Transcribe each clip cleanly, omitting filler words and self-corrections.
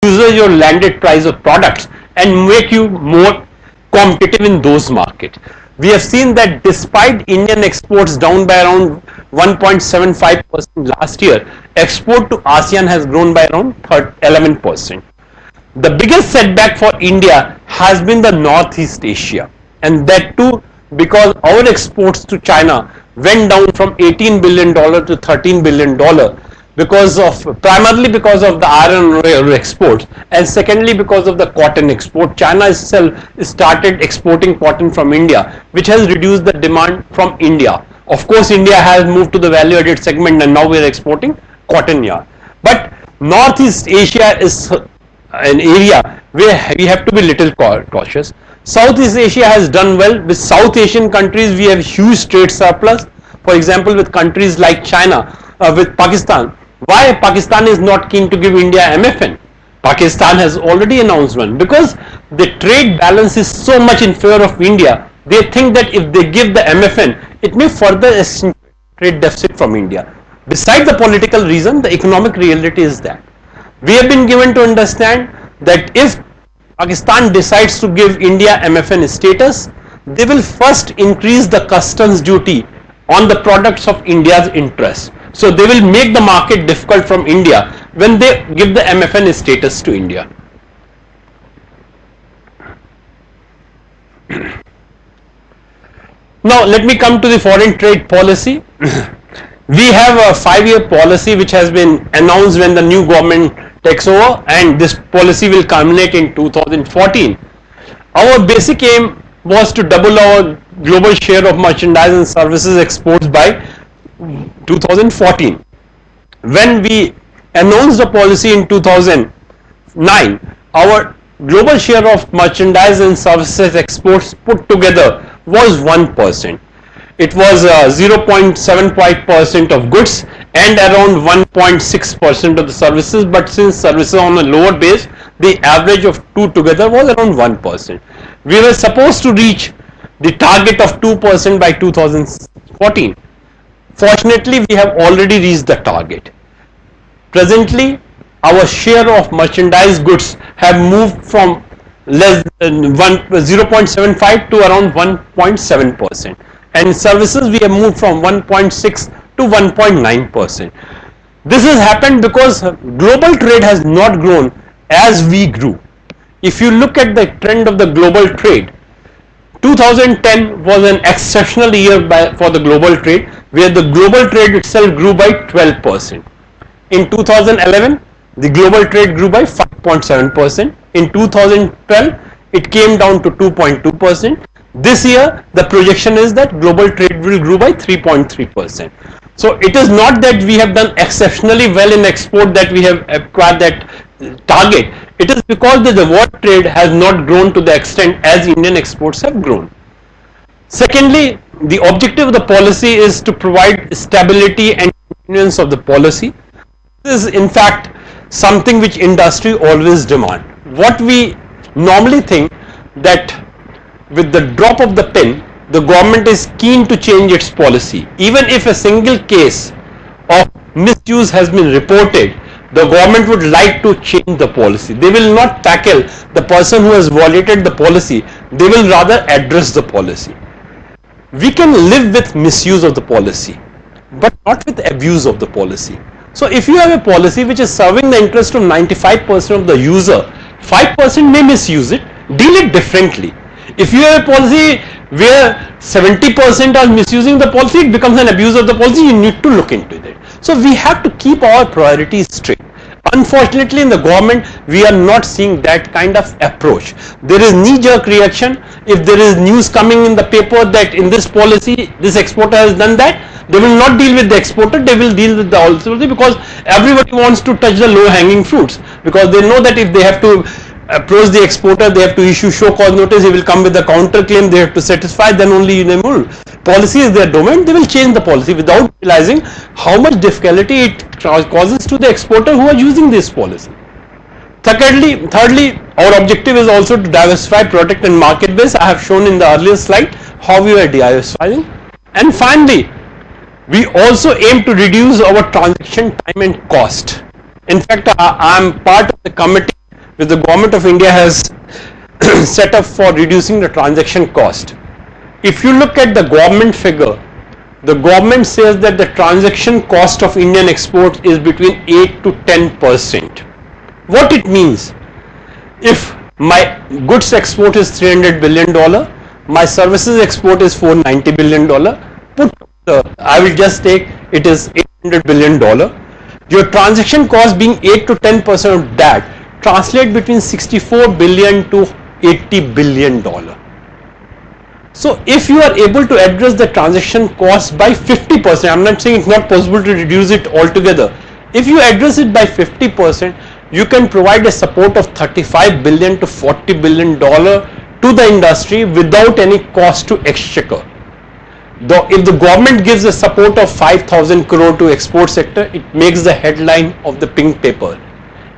reduces your landed price of products and make you more competitive in those markets. We have seen that despite Indian exports down by around 1.75% last year, export to ASEAN has grown by around 11%. The biggest setback for India has been the Northeast Asia, and that too because our exports to China went down from $18 billion to $13 billion primarily because of the iron ore exports, and secondly because of the cotton export. China itself started exporting cotton from India, which has reduced the demand from India. Of course, India has moved to the value added segment and now we are exporting cotton yarn. But Northeast Asia is an area where we have to be little cautious. Southeast Asia has done well. With South Asian countries, we have huge trade surplus. For example, with countries like China, with Pakistan. Why Pakistan is not keen to give India MFN? Pakistan has already announced one. Because the trade balance is so much in favor of India, they think that if they give the MFN, it may further accentuate trade deficit from India. Besides the political reason, the economic reality is that we have been given to understand that if Pakistan decides to give India MFN status, they will first increase the customs duty on the products of India's interest. So they will make the market difficult from India when they give the MFN status to India. Now let me come to the foreign trade policy. We have a 5-year policy which has been announced when the new government takes over, and this policy will culminate in 2014. Our basic aim was to double our global share of merchandise and services exports by 2014. When we announced the policy in 2009, our global share of merchandise and services exports put together was 1%. It was 0.75% of goods and around 1.6% of the services, but since services on a lower base, the average of two together was around 1%. We were supposed to reach the target of 2% by 2014. Fortunately, we have already reached the target. Presently, our share of merchandise goods have moved from less than 0.75 to around 1.7%. And services we have moved from 1.6 to 1.9%. This has happened because global trade has not grown as we grew. If you look at the trend of the global trade, 2010 was an exceptional year for the global trade, where the global trade itself grew by 12%. In 2011, the global trade grew by 5.7%. In 2012, it came down to 2.2%. This year, the projection is that global trade will grow by 3.3%. So it is not that we have done exceptionally well in export that we have acquired that target. It is because the world trade has not grown to the extent as Indian exports have grown. Secondly, the objective of the policy is to provide stability and continuance of the policy. This is in fact something which industry always demand. What we normally think that with the drop of the pen, the government is keen to change its policy. Even if a single case of misuse has been reported, the government would like to change the policy. They will not tackle the person who has violated the policy. They will rather address the policy. We can live with misuse of the policy, but not with abuse of the policy. So if you have a policy which is serving the interest of 95% of the user, 5% may misuse it, deal it differently. If you have a policy where 70% are misusing the policy, it becomes an abuse of the policy, you need to look into it. So we have to keep our priorities straight. Unfortunately, in the government, we are not seeing that kind of approach. There is knee-jerk reaction. If there is news coming in the paper that in this policy, this exporter has done that, they will not deal with the exporter, they will deal with the policy, because everybody wants to touch the low-hanging fruits, because they know that if they have to approach the exporter, they have to issue show cause notice, he will come with the counter claim, they have to satisfy, then only they will. Policy is their domain, they will change the policy without realizing how much difficulty it causes to the exporter who are using this policy. Thirdly, our objective is also to diversify product and market base. I have shown in the earlier slide how we are diversifying. And finally, we also aim to reduce our transaction time and cost. In fact, I am part of the committee which the government of India has set up for reducing the transaction cost. If you look at the government figure, the government says that the transaction cost of Indian exports is between 8 to 10%. What it means? If my goods export is $300 billion, my services export is $490 billion, I will just take it is $800 billion. Your transaction cost being 8 to 10% of that translate between 64 billion to $80 billion. So if you are able to address the transaction cost by 50%, I'm not saying it's not possible to reduce it altogether. If you address it by 50%, you can provide a support of $35 billion to $40 billion to the industry without any cost to exchequer. Though if the government gives a support of 5,000 crore to export sector, it makes the headline of the pink paper.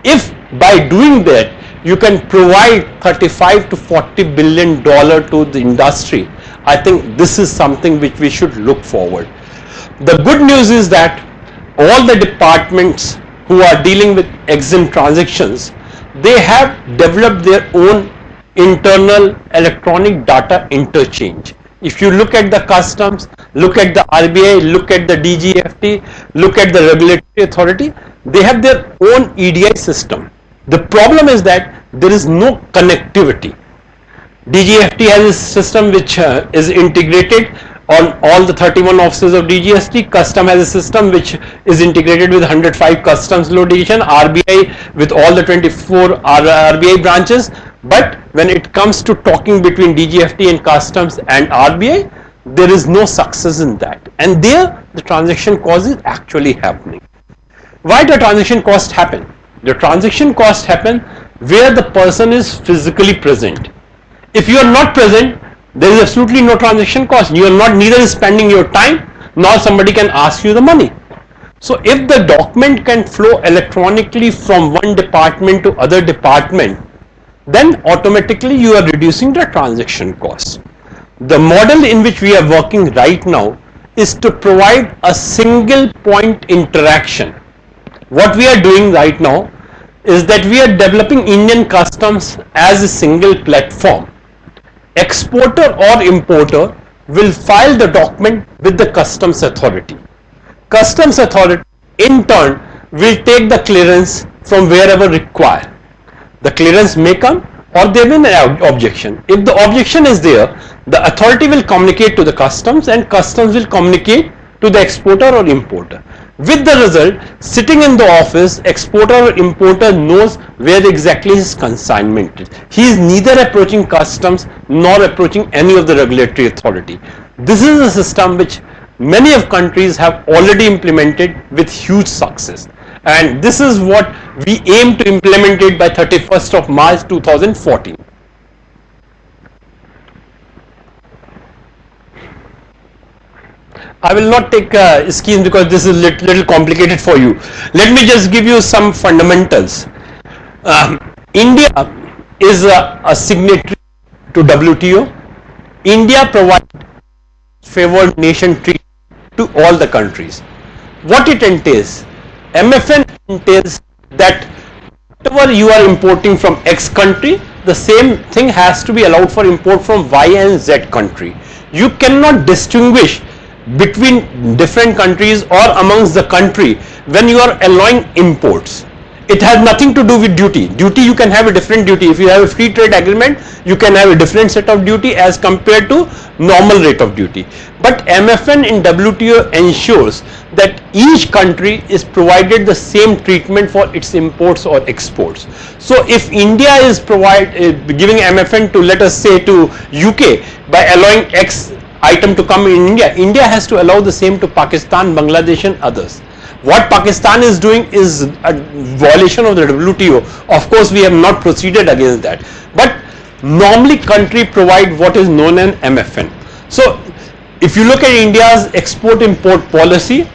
If by doing that you can provide 35 to 40 billion dollar to the industry, I think this is something which we should look forward. The good news is that all the departments who are dealing with EXIM transactions, they have developed their own internal electronic data interchange. If you look at the customs, look at the RBI, look at the DGFT, look at the regulatory authority, they have their own EDI system. The problem is that there is no connectivity. DGFT has a system which is integrated on all the 31 offices of DGST. Custom has a system which is integrated with 105 customs law division, RBI with all the 24 RBI branches. But when it comes to talking between DGFT and customs and RBI, there is no success in that. And there the transaction cost is actually happening. Why the transaction cost happen? The transaction cost happen where the person is physically present. If you are not present, there is absolutely no transaction cost. You are not neither spending your time nor somebody can ask you the money. So if the document can flow electronically from one department to other department, then automatically you are reducing the transaction cost. The model in which we are working right now is to provide a single point interaction. What we are doing right now is that we are developing Indian customs as a single platform. Exporter or importer will file the document with the customs authority. Customs authority in turn will take the clearance from wherever required. The clearance may come or there will be an objection. If the objection is there, the authority will communicate to the customs and customs will communicate to the exporter or importer. With the result, sitting in the office, exporter or importer knows where exactly his consignment is. He is neither approaching customs nor approaching any of the regulatory authority. This is a system which many of countries have already implemented with huge success. And this is what we aim to implement it by 31st of March 2014. I will not take schemes because this is little complicated for you. Let me just give you some fundamentals. India is a signatory to WTO. India provides favored nation treatment to all the countries. What it entails? MFN entails that whatever you are importing from X country, the same thing has to be allowed for import from Y and Z country. You cannot distinguish between different countries or amongst the country when you are allowing imports. It has nothing to do with duty. Duty, you can have a different duty. If you have a free trade agreement, you can have a different set of duty as compared to normal rate of duty. But MFN in WTO ensures that each country is provided the same treatment for its imports or exports. So if India is giving MFN to, let us say, to UK by allowing X item to come in India, India has to allow the same to Pakistan, Bangladesh and others. What Pakistan is doing is a violation of the WTO. Of course, we have not proceeded against that. But normally country provide what is known as MFN. So if you look at India's export-import policy,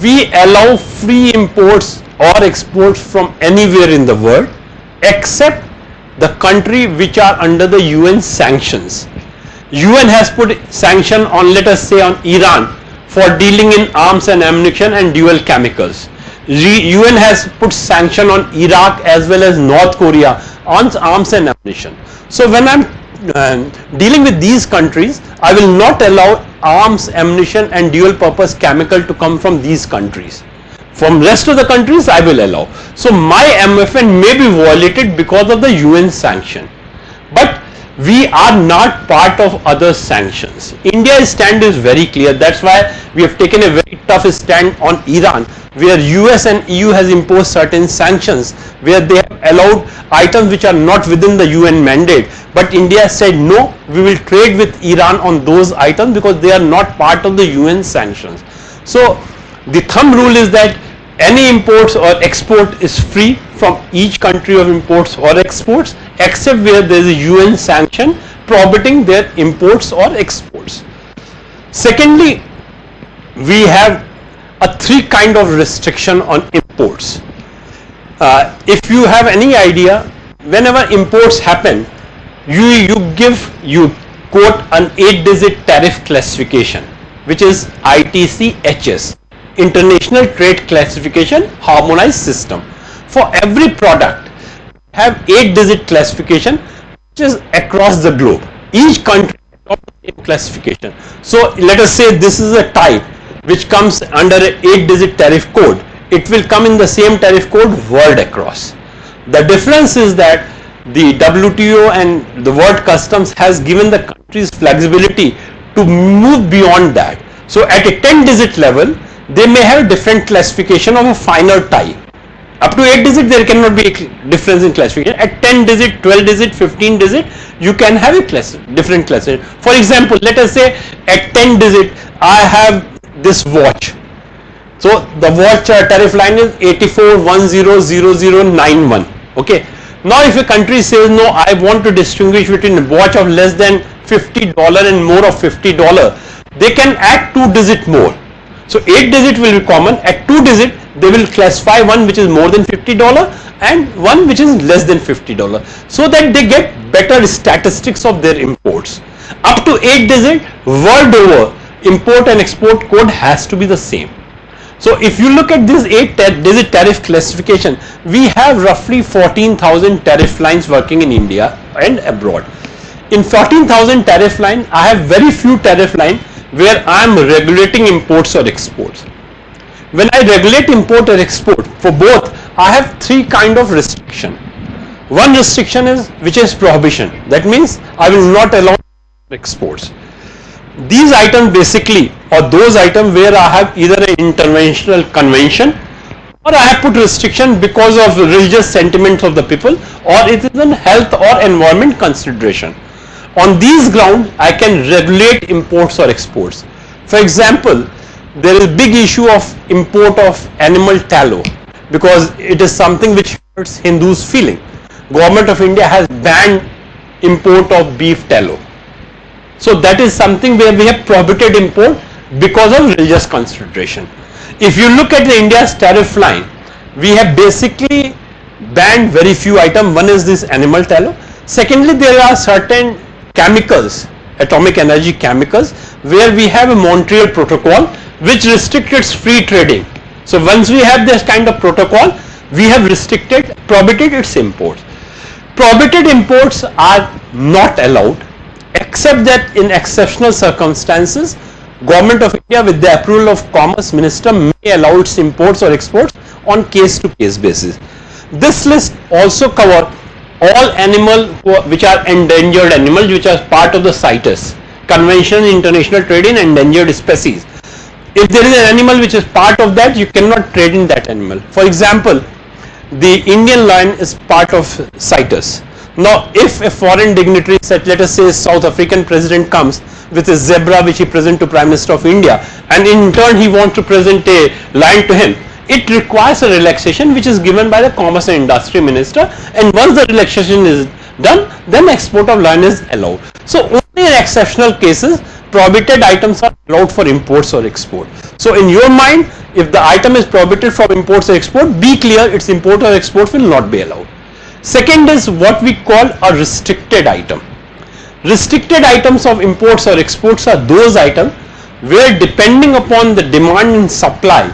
we allow free imports or exports from anywhere in the world except the country which are under the UN sanctions. UN has put sanction on, let us say, on Iran for dealing in arms and ammunition and dual chemicals. UN has put sanction on Iraq as well as North Korea arms and ammunition. So when I'm dealing with these countries, I will not allow arms, ammunition and dual purpose chemical to come from these countries. From rest of the countries I will allow. So my MFN may be violated because of the UN sanction. But we are not part of other sanctions. India's stand is very clear. That's why we have taken a very tough stand on Iran, where US and EU has imposed certain sanctions, where they have allowed items which are not within the UN mandate. But India said no, we will trade with Iran on those items because they are not part of the UN sanctions. So the thumb rule is that any imports or export is free from each country of imports or exports, except where there is a UN sanction prohibiting their imports or exports. Secondly, we have a three kind of restriction on imports. If you have any idea, whenever imports happen, you quote an 8-digit tariff classification, which is ITC-HS. International Trade Classification Harmonized System. For every product, have 8-digit classification which is across the globe. Each country has the same classification. So let us say this is a tie which comes under an 8-digit tariff code. It will come in the same tariff code world across. The difference is that the WTO and the World Customs has given the countries flexibility to move beyond that. So at a 10-digit level, they may have a different classification of a finer tie. Up to 8-digit there cannot be a difference in classification. At 10-digit, 12-digit, 15-digit, you can have a different classification. For example, let us say at 10-digit I have this watch. So the watch tariff line is 84100091. Okay. Now if a country says no, I want to distinguish between a watch of less than $50 and more of $50, they can add 2-digit more. So 8-digit will be common. At 2-digit, they will classify one which is more than $50 and one which is less than $50, so that they get better statistics of their imports. Up to 8-digit, world over, import and export code has to be the same. So if you look at this 8-digit tariff classification, we have roughly 14,000 tariff lines working in India and abroad. In 14,000 tariff line, I have very few tariff line where I am regulating imports or exports. When I regulate import or export, for both, I have three kind of restriction. One restriction is which is prohibition. That means I will not allow exports. These items basically, or those items where I have either an international convention or I have put restriction because of religious sentiments of the people, or it is a health or environment consideration. On these grounds, I can regulate imports or exports. For example, there is big issue of import of animal tallow because it is something which hurts Hindus' feeling. Government of India has banned import of beef tallow. So that is something where we have prohibited import because of religious consideration. If you look at the India's tariff line, we have basically banned very few items. One is this animal tallow. Secondly, there are certain chemicals, atomic energy chemicals, where we have a Montreal Protocol which restricts free trading. So once we have this kind of protocol, we have prohibited its imports. Prohibited imports are not allowed, except that in exceptional circumstances, Government of India with the approval of Commerce Minister may allow its imports or exports on case-to-case basis. This list also covers all animals which are endangered animals, which are part of the CITES, Convention on International Trade in Endangered Species. If there is an animal which is part of that, you cannot trade in that animal. For example, the Indian lion is part of CITES. Now, if a foreign dignitary, let us say South African president comes with a zebra which he presents to Prime Minister of India, and in turn he wants to present a lion to him, it requires a relaxation which is given by the Commerce and Industry Minister, and once the relaxation is done, then export of lion is allowed. So only in exceptional cases, prohibited items are allowed for imports or export. So in your mind, if the item is prohibited from imports or export, be clear its import or export will not be allowed. Second is what we call a restricted item. Restricted items of imports or exports are those items where, depending upon the demand and supply,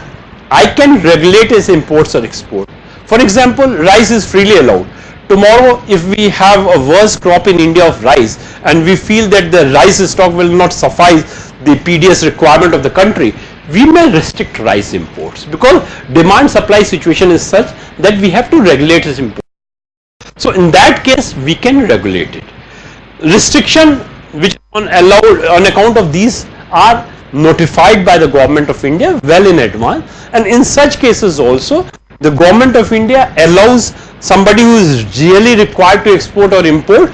I can regulate its imports or export. For example, rice is freely allowed. Tomorrow, if we have a worse crop in India of rice and we feel that the rice stock will not suffice the PDS requirement of the country, we may restrict rice imports, because demand supply situation is such that we have to regulate its import. So in that case, we can regulate it. Restriction which on account of these are notified by the government of India well in advance, and in such cases also the government of India allows somebody who is really required to export or import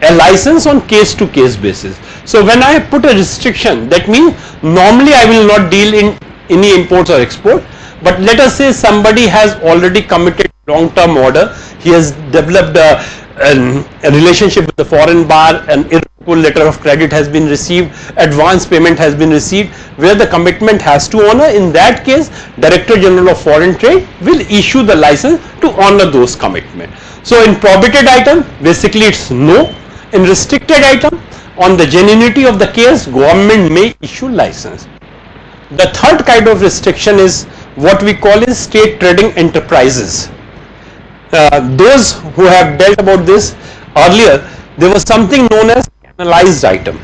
a license on case to case basis. So when I put a restriction, that means normally I will not deal in any imports or export, but let us say somebody has already committed long term order, he has developed a relationship with the foreign buyer, an irrevocable letter of credit has been received, advance payment has been received, where the commitment has to honor. In that case, Director General of Foreign Trade will issue the license to honor those commitments. So in prohibited item, basically it's no. In restricted item, on the genuinity of the case, government may issue license. The third kind of restriction is what we call is state trading enterprises. Those who have dealt about this earlier, there was something known as canalized item.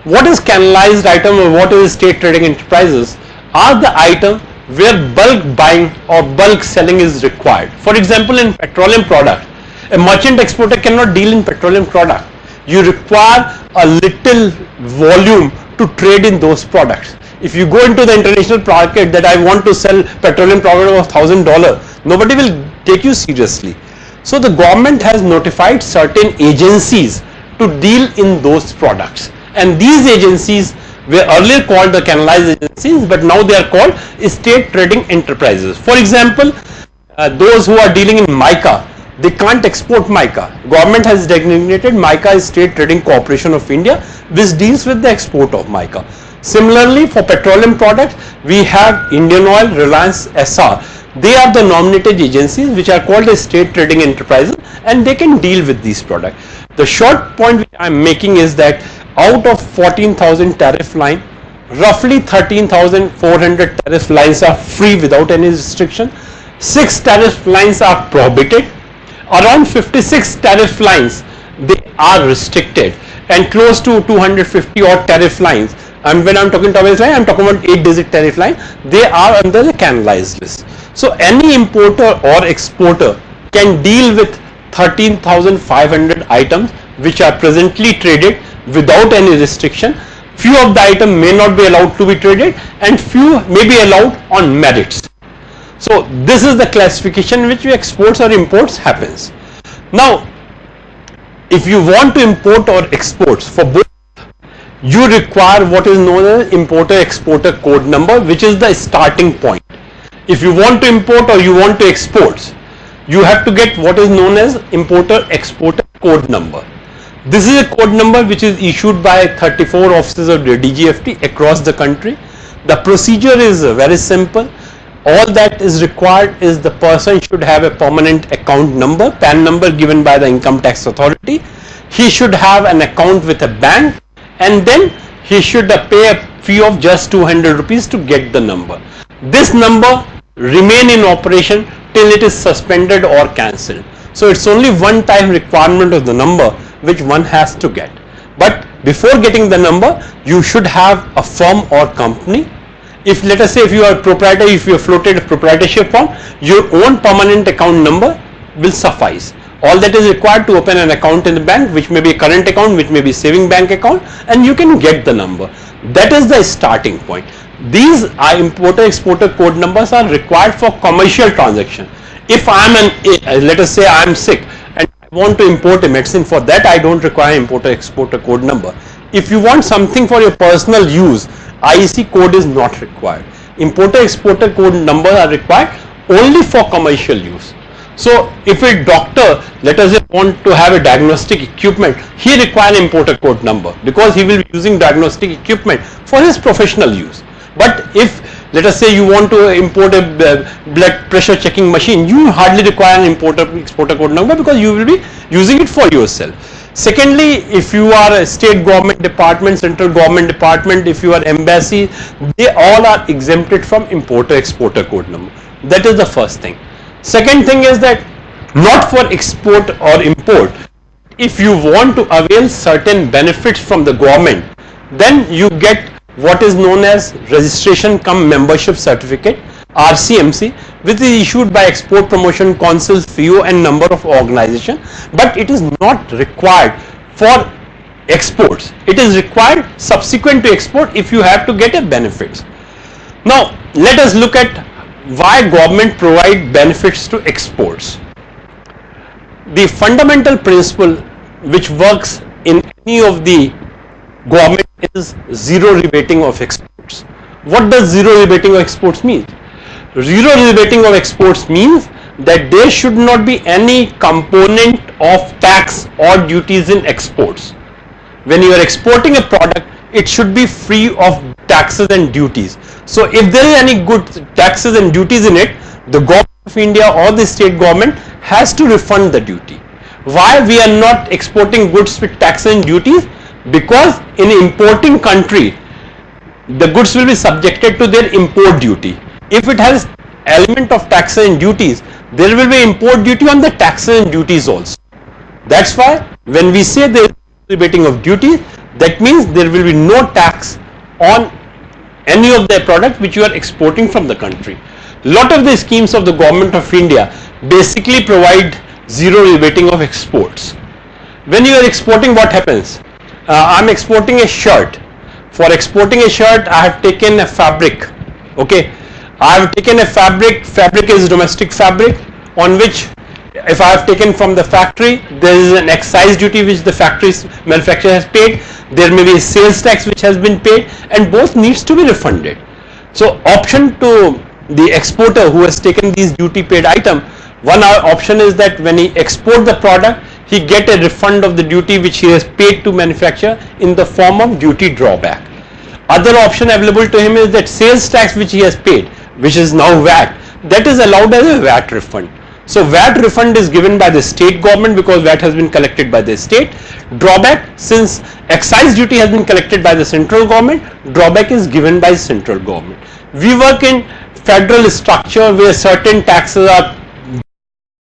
What is canalized item or what is state trading enterprises? Are the item where bulk buying or bulk selling is required. For example, in petroleum product, a merchant exporter cannot deal in petroleum product. You require a little volume to trade in those products. If you go into the international market that I want to sell petroleum product of $1,000, nobody will take you seriously. So the government has notified certain agencies to deal in those products, and these agencies were earlier called the canalized agencies, but now they are called state trading enterprises. For example, those who are dealing in mica, they can't export mica. Government has designated mica as State Trading Corporation of India, which deals with the export of mica. Similarly, for petroleum products, we have Indian Oil, Reliance, Essar. They are the nominated agencies which are called as state trading enterprises, and they can deal with these products. The short point which I am making is that out of 14,000 tariff line, roughly 13,400 tariff lines are free without any restriction. 6 tariff lines are prohibited. Around 56 tariff lines they are restricted, and close to 250 odd tariff lines. And when I am talking tariff line, I am talking about 8-digit tariff line. They are under the canalized list. So any importer or exporter can deal with 13,500 items which are presently traded without any restriction. Few of the items may not be allowed to be traded, and few may be allowed on merits. So this is the classification which exports or imports happens. Now, if you want to import or exports for both, you require what is known as importer exporter code number, which is the starting point. If you want to import or you want to export, you have to get what is known as importer exporter code number. This is a code number which is issued by 34 offices of the DGFT across the country. The procedure is very simple. All that is required is the person should have a permanent account number, PAN number given by the income tax authority. He should have an account with a bank, and then he should pay a fee of just 200 rupees to get the number. This number remain in operation till it is suspended or cancelled. So it's only one time requirement of the number which one has to get. But before getting the number, you should have a firm or company. If let us say if you are a proprietor, if you have floated a proprietorship form, your own permanent account number will suffice. All that is required to open an account in the bank, which may be a current account, which may be saving bank account, and you can get the number. That is the starting point. These are importer exporter code numbers are required for commercial transaction. If I am let us say I am sick and I want to import a medicine, for that I don't require importer exporter code number. If you want something for your personal use, IEC code is not required. Importer exporter code numbers are required only for commercial use. So if a doctor, let us say, want to have a diagnostic equipment, he requires importer code number because he will be using diagnostic equipment for his professional use. But if let us say you want to import a blood pressure checking machine, you hardly require an importer exporter code number because you will be using it for yourself. Secondly, if you are a state government department, central government department, if you are embassy, they all are exempted from importer exporter code number. That is the first thing. Second thing is that not for export or import. If you want to avail certain benefits from the government, then you get what is known as registration cum membership certificate, RCMC, which is issued by Export Promotion Council, FIO, and number of organizations, but it is not required for exports. It is required subsequent to export if you have to get a benefits. Now let us look at why government provide benefits to exports. The fundamental principle which works in any of the government is zero rebating of exports. What does zero rebating of exports mean? Zero rebating of exports means that there should not be any component of tax or duties in exports. When you are exporting a product, it should be free of taxes and duties. So if there is any good taxes and duties in it, the government of India or the state government has to refund the duty. Why we are not exporting goods with taxes and duties? Because in importing country, the goods will be subjected to their import duty. If it has element of taxes and duties, there will be import duty on the taxes and duties also. That's why when we say there is rebating of duty, that means there will be no tax on any of the product which you are exporting from the country. Lot of the schemes of the government of India basically provide zero rebating of exports. When you are exporting, what happens? I am exporting a shirt. For exporting a shirt, I have taken a fabric. Okay, I have taken a fabric. Fabric is domestic fabric, on which if I have taken from the factory, there is an excise duty which the factory's manufacturer has paid. There may be a sales tax which has been paid, and both needs to be refunded. So option to the exporter who has taken these duty paid item, one option is that when he export the product, he get a refund of the duty which he has paid to manufacturer in the form of duty drawback. Other option available to him is that sales tax which he has paid, which is now VAT, that is allowed as a VAT refund. So VAT refund is given by the state government because VAT has been collected by the state. Drawback, since excise duty has been collected by the central government, drawback is given by central government. We work in federal structure where certain taxes are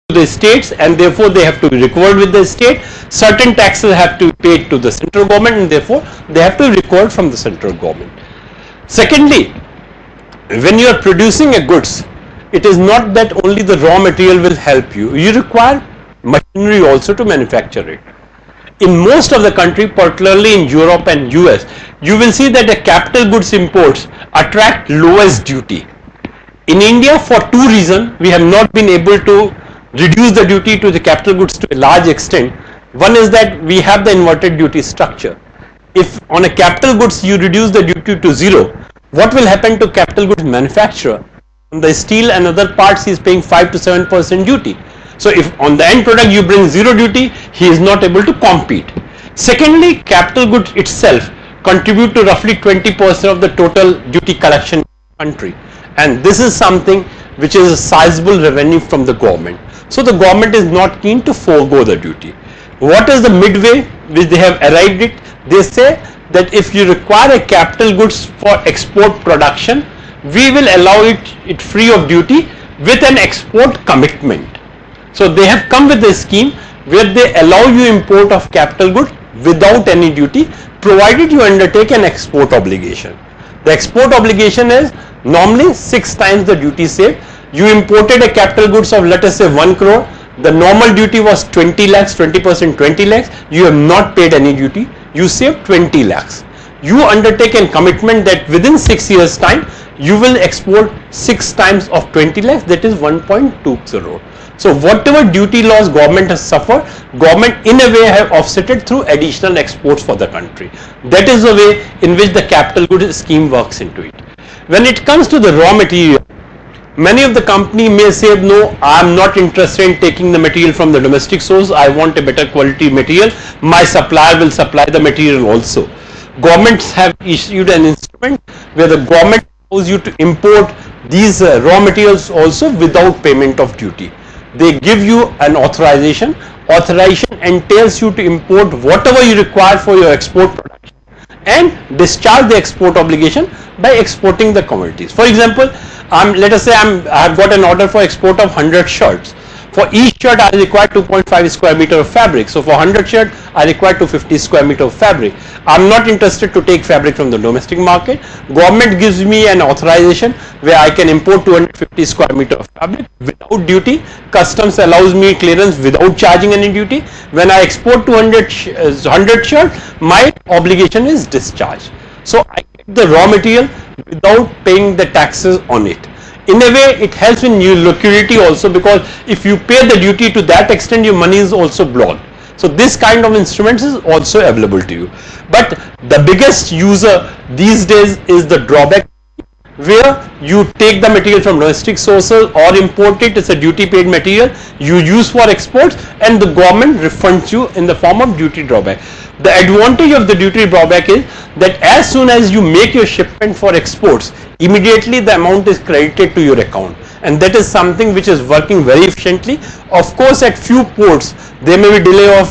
the states and therefore they have to be recovered with the state. Certain taxes have to be paid to the central government and therefore they have to be recovered from the central government. Secondly, when you are producing a goods, it is not that only the raw material will help you. You require machinery also to manufacture it. In most of the country, particularly in Europe and US, you will see that the capital goods imports attract lowest duty. In India, for two reasons, we have not been able to reduce the duty to the capital goods to a large extent. One is that we have the inverted duty structure. If on a capital goods you reduce the duty to zero, what will happen to capital goods manufacturer? On the steel and other parts he is paying 5 to 7% duty. So if on the end product you bring zero duty, he is not able to compete. Secondly, capital goods itself contribute to roughly 20% of the total duty collection in the country, and this is something which is a sizable revenue from the government. So the government is not keen to forego the duty. What is the midway which they have arrived at? They say that if you require a capital goods for export production, we will allow it free of duty with an export commitment. So they have come with a scheme where they allow you import of capital goods without any duty, provided you undertake an export obligation. The export obligation is normally 6 times the duty saved. You imported a capital goods of, let us say, 1 crore. The normal duty was 20 lakhs, 20% 20 lakhs. You have not paid any duty. You saved 20 lakhs. You undertake a commitment that within 6 years time, you will export 6 times of 20 lakhs, that is 1.2 crore. So whatever duty loss government has suffered, government in a way have offset it through additional exports for the country. That is the way in which the capital goods scheme works into it. When it comes to the raw material, many of the company may say, no, I am not interested in taking the material from the domestic source. I want a better quality material. My supplier will supply the material also. Governments have issued an instrument where the government allows you to import these raw materials also without payment of duty. They give you an authorization. Authorization entails you to import whatever you require for your export production and discharge the export obligation by exporting the commodities. For example, let us say I have got an order for export of 100 shirts. For each shirt I require 2.5 square meter of fabric. So for 100 shirt I require 250 square meter of fabric. I'm not interested to take fabric from the domestic market. Government gives me an authorization where I can import 250 square meter of fabric without duty. Customs allows me clearance without charging any duty. When I export 100 shirt, my obligation is discharged. So I get the raw material without paying the taxes on it. In a way, it helps in your liquidity also, because if you pay the duty to that extent, your money is also blocked. So this kind of instruments is also available to you. But the biggest user these days is the drawback, where you take the material from domestic sources or import it. It's a duty paid material you use for exports, and the government refunds you in the form of duty drawback. The advantage of the duty drawback is that as soon as you make your shipment for exports, immediately the amount is credited to your account, and that is something which is working very efficiently. Of course, at few ports there may be delay of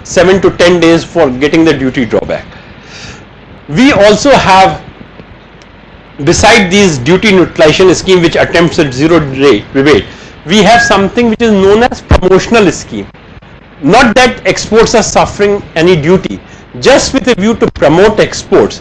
7 to 10 days for getting the duty drawback. We also have, beside these duty neutralization scheme which attempts at zero rebate, we have something which is known as promotional scheme. Not that exports are suffering any duty, just with a view to promote exports,